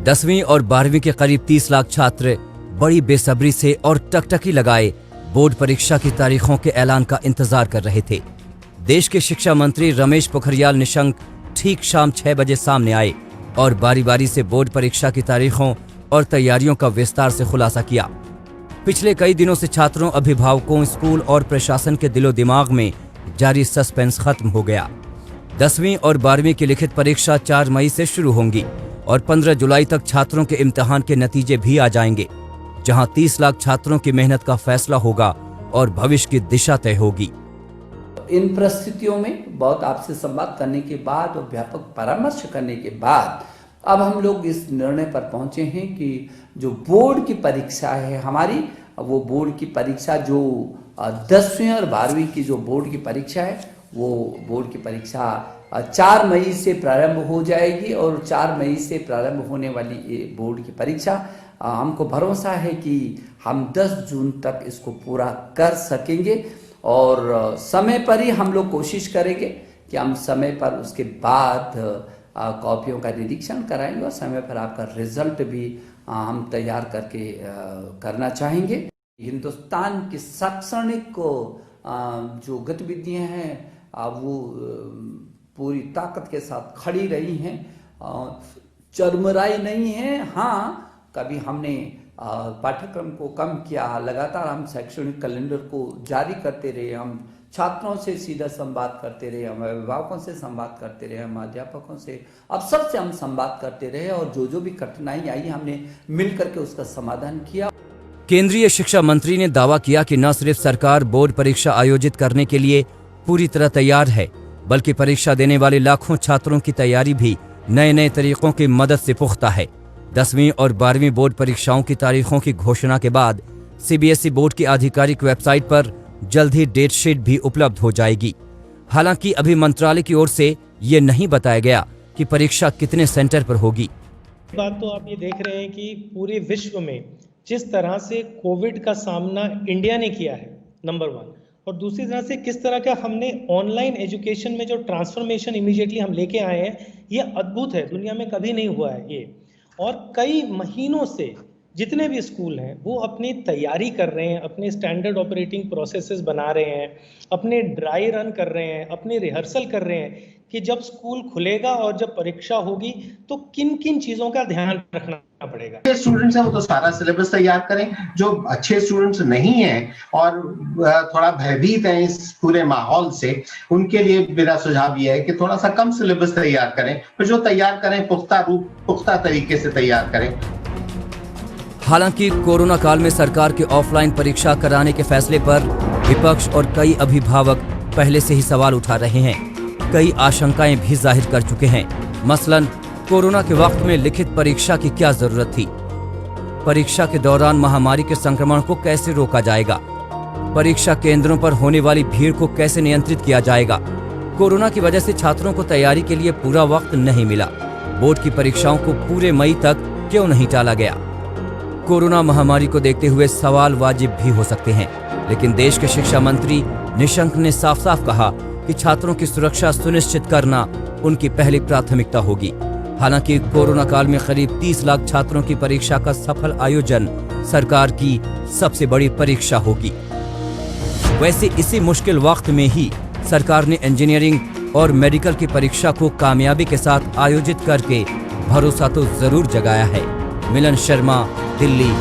10वीं और 12वीं के करीब 30 लाख छात्र बड़ी बेसब्री से और टकटकी लगाए बोर्ड परीक्षा की तारीखों के ऐलान का इंतजार कर रहे थे। देश के शिक्षा मंत्री रमेश पोखरियाल निशंक ठीक शाम 6 बजे सामने आए और बारी बारी से बोर्ड परीक्षा की तारीखों और तैयारियों का विस्तार से खुलासा किया। पिछले कई दिनों से छात्रों, अभिभावकों, स्कूल और प्रशासन के दिलो दिमाग में जारी सस्पेंस खत्म हो गया। 10वीं और 12वीं की लिखित परीक्षा 4 मई से शुरू होंगी और 15 जुलाई तक छात्रों के इम्तिहान के नतीजे भी आ जाएंगे, जहां 30 लाख छात्रों की मेहनत का फैसला होगा और भविष्य की दिशा तय होगी। इन परिस्थितियों में बहुत आपसे संवाद करने के बाद और व्यापक परामर्श करने के बाद अब हम लोग इस निर्णय पर पहुंचे हैं कि जो बोर्ड की परीक्षा है हमारी, वो बोर्ड की परीक्षा जो 10वीं और 12वीं की जो बोर्ड की परीक्षा है, वो बोर्ड की परीक्षा 4 मई से प्रारंभ हो जाएगी और 4 मई से प्रारंभ होने वाली ये बोर्ड की परीक्षा हमको भरोसा है कि हम 10 जून तक इसको पूरा कर सकेंगे और समय पर ही हम लोग कोशिश करेंगे कि हम समय पर उसके बाद कॉपियों का निरीक्षण कराएंगे और समय पर आपका रिजल्ट भी हम तैयार करके करना चाहेंगे। हिंदुस्तान की शैक्षणिक जो गतिविधियां हैं वो पूरी ताकत के साथ खड़ी रही हैं, चरमराई नहीं है। हाँ, कभी हमने पाठ्यक्रम को कम किया, लगातार हम शैक्षणिक कैलेंडर को जारी करते रहे, हम छात्रों से सीधा संवाद करते रहे, हम अभिभावकों से संवाद करते रहे, हम अध्यापकों से, अफसर से हम संवाद करते रहे और जो भी कठिनाई आई हमने मिल करके उसका समाधान किया। केंद्रीय शिक्षा मंत्री ने दावा किया कि न सिर्फ सरकार बोर्ड परीक्षा आयोजित करने के लिए पूरी तरह तैयार है, बल्कि परीक्षा देने वाले लाखों छात्रों की तैयारी भी नए तरीकों की मदद से पुख्ता है। 10वीं और 12वीं बोर्ड परीक्षाओं की तारीखों की घोषणा के बाद सीबीएसई बोर्ड की आधिकारिक वेबसाइट पर जल्द ही डेट शीट भी उपलब्ध हो जाएगी। हालांकि अभी मंत्रालय की ओर से ये नहीं बताया गया कि परीक्षा कितने सेंटर पर होगी। बात तो आप ये देख रहे हैं कि पूरे विश्व में जिस तरह से कोविड का सामना इंडिया ने किया है, नंबर 1, और दूसरी तरह से किस तरह का हमने ऑनलाइन एजुकेशन में जो ट्रांसफॉर्मेशन इमीडिएटली हम लेके आए हैं, ये अद्भुत है, दुनिया में कभी नहीं हुआ है ये। और कई महीनों से जितने भी स्कूल हैं वो अपनी तैयारी कर रहे हैं, अपने स्टैंडर्ड ऑपरेटिंग प्रोसेसेस बना रहे हैं, अपने ड्राई रन कर रहे हैं, अपने रिहर्सल कर रहे हैं कि जब स्कूल खुलेगा और जब परीक्षा होगी तो किन किन चीज़ों का ध्यान रखना पड़ेगा। जो स्टूडेंट्स हैं वो तो सारा सिलेबस तैयार करें, जो अच्छे स्टूडेंट्स नहीं हैं और थोड़ा भयभीत हैं इस पूरे माहौल से, उनके लिए मेरा सुझाव ये है कि थोड़ा सा कम सिलेबस तैयार करें, फिर जो तैयार करें पुख्ता तरीके से तैयार करें। हालांकि कोरोना काल में सरकार के ऑफलाइन परीक्षा कराने के फैसले पर विपक्ष और कई अभिभावक पहले से ही सवाल उठा रहे हैं। कई आशंकाएं भी जाहिर कर चुके हैं। मसलन कोरोना के वक्त में लिखित परीक्षा की क्या जरूरत थी? परीक्षा के दौरान महामारी के संक्रमण को कैसे रोका जाएगा? परीक्षा केंद्रों पर होने वाली भीड़ को कैसे नियंत्रित किया जाएगा? कोरोना की वजह से छात्रों को तैयारी के लिए पूरा वक्त नहीं मिला। बोर्ड की परीक्षाओं को पूरे मई तक क्यों नहीं टाला गया? कोरोना महामारी को देखते हुए सवाल वाजिब भी हो सकते हैं, लेकिन देश के शिक्षा मंत्री निशंक ने साफ साफ कहा कि छात्रों की सुरक्षा सुनिश्चित करना उनकी पहली प्राथमिकता होगी। हालांकि कोरोना काल में करीब 30 लाख छात्रों की परीक्षा का सफल आयोजन सरकार की सबसे बड़ी परीक्षा होगी। वैसे इसी मुश्किल वक्त में ही सरकार ने इंजीनियरिंग और मेडिकल की परीक्षा को कामयाबी के साथ आयोजित करके भरोसा तो जरूर जगाया है। मिलन शर्मा, दिल्ली।